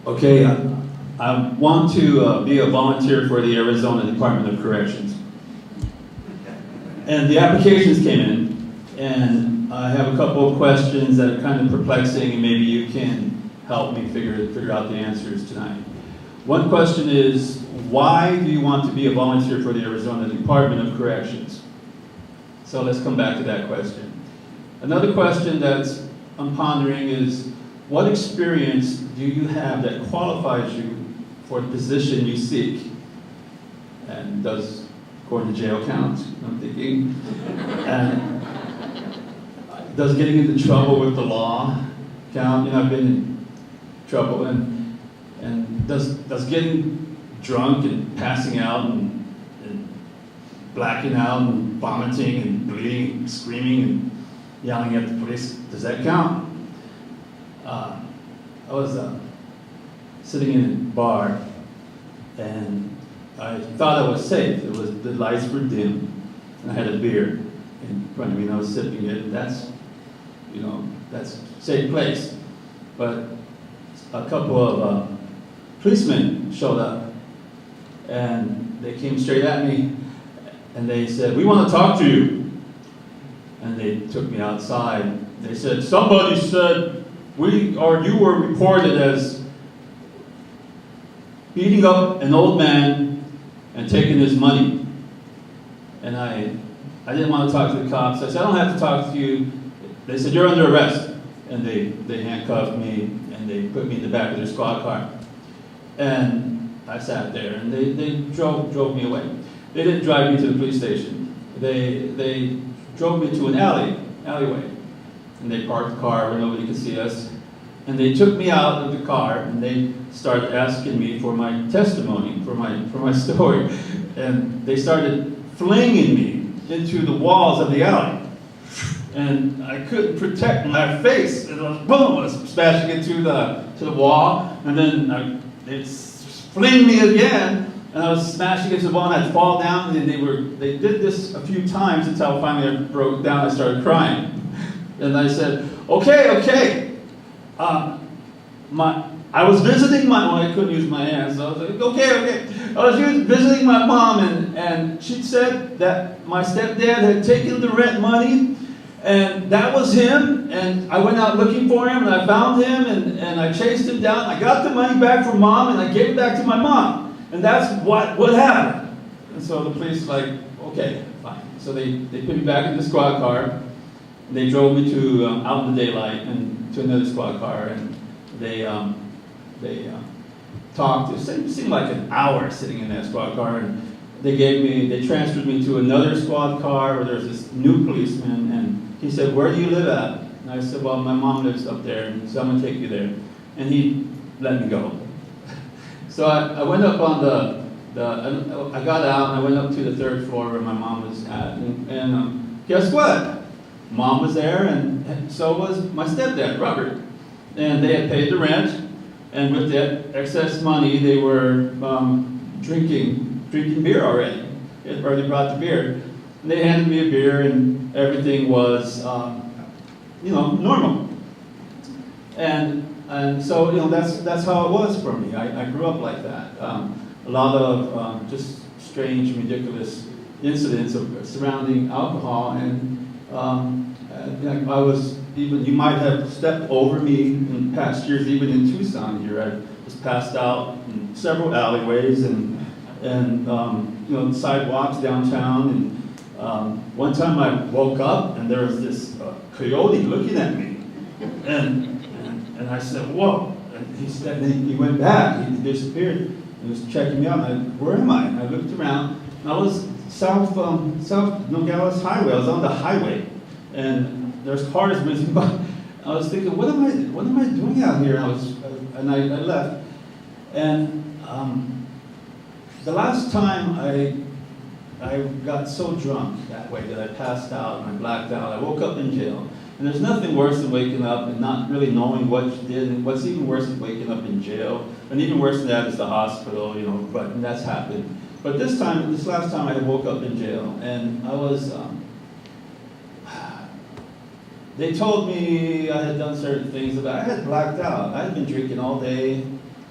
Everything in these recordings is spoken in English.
Okay, I want to be a volunteer for the Arizona Department of Corrections. And the applications came in, and I have a couple of questions that are kind of perplexing, and maybe you can help me figure out the answers tonight. One question is, why do you want to be a volunteer for the Arizona Department of Corrections? So let's come back to that question. Another question that's I'm pondering is, what experience do you have that qualifies you for the position you seek? And does going to jail count? I'm thinking. And does getting into trouble with the law count? You know, I've been in trouble, and does getting drunk and passing out and blacking out and vomiting and bleeding, and screaming and yelling at the police, does that count? I was sitting in a bar, and I thought I was safe. The lights were dim, and I had a beer in front of me, and I was sipping it. And that's a safe place. But a couple of policemen showed up, and they came straight at me, and they said, "We want to talk to you." And they took me outside. They said, "Somebody said you were reported as beating up an old man and taking his money." And I didn't want to talk to the cops. I said, "I don't have to talk to you." They said, "You're under arrest." And they handcuffed me, and they put me in the back of their squad car. And I sat there, and they drove me away. They didn't drive me to the police station. They drove me to an alleyway. And they parked the car where nobody could see us. And they took me out of the car, and they started asking me for my testimony, for my story. And they started flinging me into the walls of the alley. And I couldn't protect my face. And boom, I was smashing into the wall. And then they'd fling me again. And I was smashing into the wall, and I'd fall down. And they did this a few times until finally I broke down. I started crying. And I said, okay. I was visiting I couldn't use my hands, so I was like, okay. I was visiting my mom, and she said that my stepdad had taken the rent money, and that was him, and I went out looking for him, and I found him, and I chased him down. I got the money back from mom, and I gave it back to my mom, and that's what happened. And so the police were like, okay, fine. So they put me back in the squad car. They drove me to out in the daylight and to another squad car, and they talked. It seemed like an hour sitting in that squad car, and they transferred me to another squad car where there's this new policeman, and he said, "Where do you live at?" And I said, "Well, my mom lives up there, and so I'm gonna take you there." And he let me go. So I went up on I got out, and I went up to the third floor where my mom was at, and guess what? Mom was there, and so was my stepdad, Robert. And they had paid the rent, and with that excess money, they were drinking beer already. They had already brought the beer. And they handed me a beer, and everything was, normal. And so, that's how it was for me. I grew up like that. A lot of just strange, ridiculous incidents surrounding alcohol, and I was you might have stepped over me in past years, even in Tucson here. I was passed out in several alleyways and sidewalks downtown. And one time I woke up, and there was this coyote looking at me, and I said, "Whoa!" And he went back. He disappeared. He was checking me out. Where am I? And I looked around, and I was South Nogales Highway. I was on the highway, and there's cars whizzing by. I was thinking, what am I doing out here? And I left. And the last time I got so drunk that way that I passed out and I blacked out, I woke up in jail. And there's nothing worse than waking up and not really knowing what you did. And what's even worse is waking up in jail. And even worse than that is the hospital, but that's happened. But this last time I woke up in jail, and I was, they told me I had done certain things, but I had blacked out. I had been drinking all day,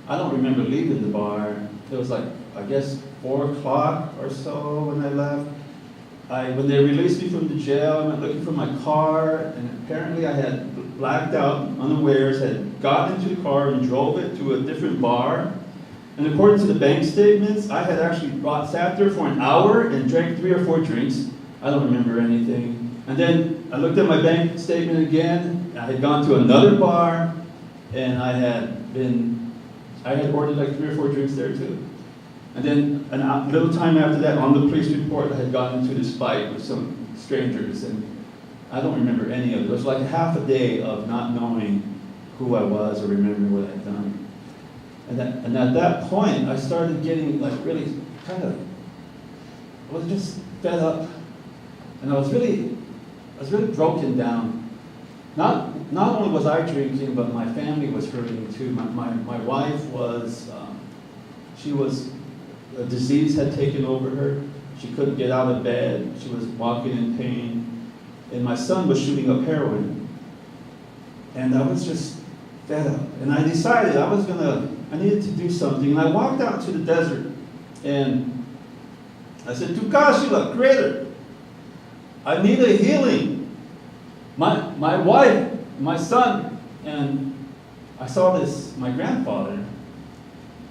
I don't remember leaving the bar. It was like, I guess, 4 o'clock or so when I left. When they released me from the jail, I went looking for my car, and apparently I had blacked out, unawares, had gotten into the car and drove it to a different bar. And according to the bank statements, I had actually sat there for an hour and drank 3 or 4 drinks. I don't remember anything. And then I looked at my bank statement again. I had gone to another bar, and I had ordered like 3 or 4 drinks there too. And then a little time after that, on the police report, I had gotten into this fight with some strangers, and I don't remember any of it. It was like half a day of not knowing who I was or remembering what I'd done. And at that point, I started getting like really kind of, I was just fed up, and I was really broken down. Not only was I drinking, but my family was hurting too. My wife was, a disease had taken over her. She couldn't get out of bed. She was walking in pain. And my son was shooting up heroin. And I was just fed up. And I decided I needed to do something. And I walked out to the desert. And I said, Tukashila, Creator, I need a healing. My wife, my son, and I saw my grandfather.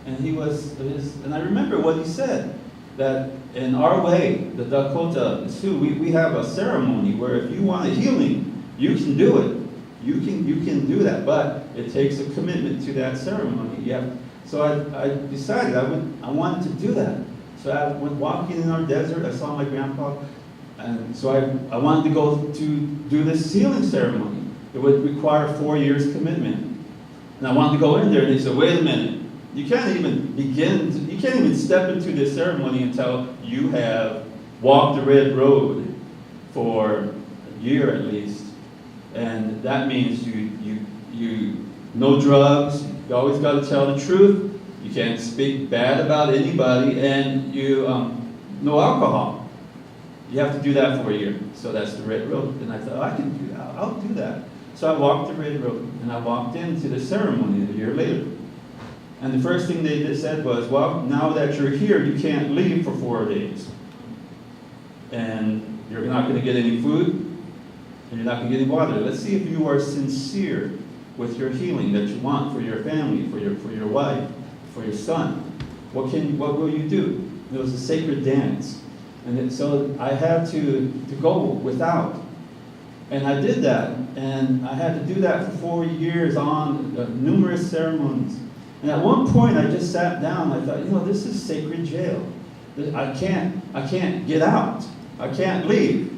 And and I remember what he said, that in our way, the Dakota Sioux, we have a ceremony where if you want a healing, you can do it. You can do that, but it takes a commitment to that ceremony. So I decided I wanted to do that. So I went walking in our desert, I saw my grandpa, and so I wanted to go to do this healing ceremony. It would require 4 years commitment. And I wanted to go in there, and they said, wait a minute. You can't even step into this ceremony until you have walked the red road for a year at least. And that means you no drugs, you always got to tell the truth, you can't speak bad about anybody, and no alcohol. You have to do that for a year. So that's the red road. And I thought, I can do that, I'll do that. So I walked the red road, and I walked into the ceremony a year later. And the first thing they said was, well, now that you're here, you can't leave for 4 days. And you're not going to get any food, and you're not going to get any water. Let's see if you are sincere with your healing that you want for your family, for your wife, for your son. What will you do? It was a sacred dance. And so I had to go without. And I did that. And I had to do that for 4 years on numerous ceremonies. And at one point, I just sat down. I thought, this is sacred jail. I can't get out. I can't leave.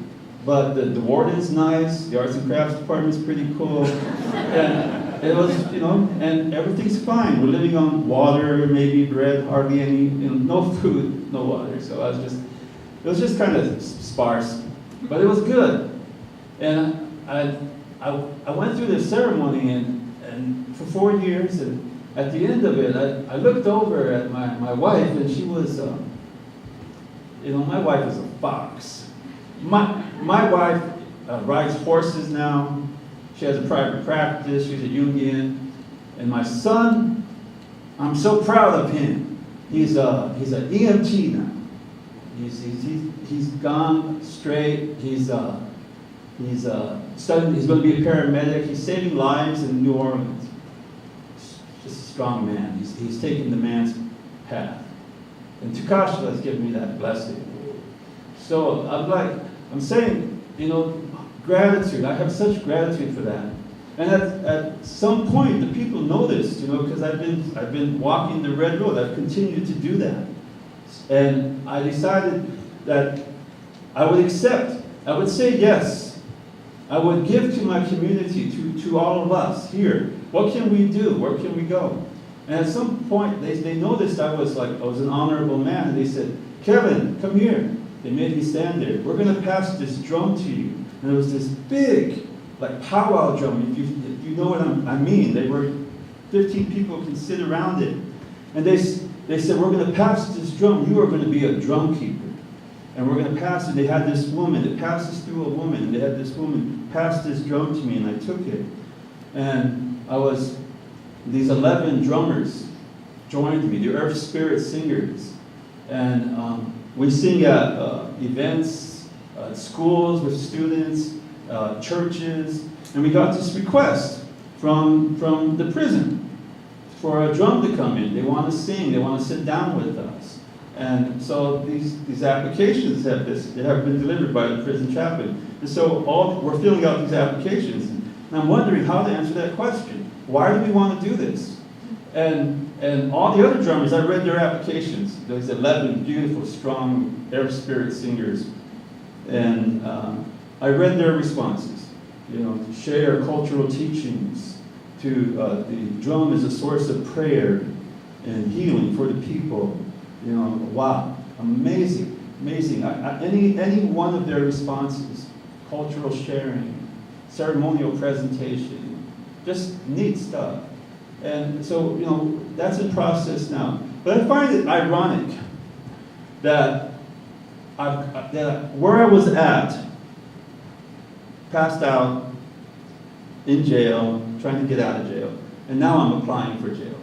But the warden's nice. The arts and crafts department's pretty cool. And it was, and everything's fine. We're living on water, maybe bread, hardly any, no food, no water. So it was just kind of sparse, but it was good. And I went through this ceremony and for 4 years, and at the end of it, I looked over at my wife, and she was, my wife is a fox. My wife rides horses now. She has a private practice. She's a Jungian. And my son, I'm so proud of him. He's an EMT now. He's gone straight. He's studying. He's going to be a paramedic. He's saving lives in New Orleans. Just a strong man. He's taking the man's path. And Tukashla has given me that blessing. So I'm saying, gratitude. I have such gratitude for that. And at some point, the people noticed, because I've been walking the red road. I've continued to do that. And I decided that I would accept. I would say yes. I would give to my community, to all of us here. What can we do? Where can we go? And at some point, they noticed I was an honorable man. And they said, Kevin, come here. They made me stand there. We're going to pass this drum to you. And it was this big, powwow drum, if you know what I mean. They were 15 people can sit around it. And they said, we're going to pass this drum. You are going to be a drum keeper. And we're going to pass it. They had this woman. It passes through a woman. And they had this woman pass this drum to me, and I took it. And these 11 drummers joined me, the Earth Spirit Singers. And we sing at events, schools with students, churches, and we got this request from the prison for a drum to come in. They want to sing, they want to sit down with us. And so these applications have been delivered by the prison chaplain. And so we're filling out these applications. And I'm wondering how to answer that question. Why do we want to do this? And all the other drummers, I read their applications. There's 11 beautiful, strong Earth Spirit singers. And I read their responses. You know, to share cultural teachings, to the drum is a source of prayer and healing for the people. You know, wow, amazing, amazing. Any one of their responses, cultural sharing, ceremonial presentation, just neat stuff. And so, you know, that's in process now. But I find it ironic that where I was at, passed out, in jail, trying to get out of jail, and now I'm applying for jail.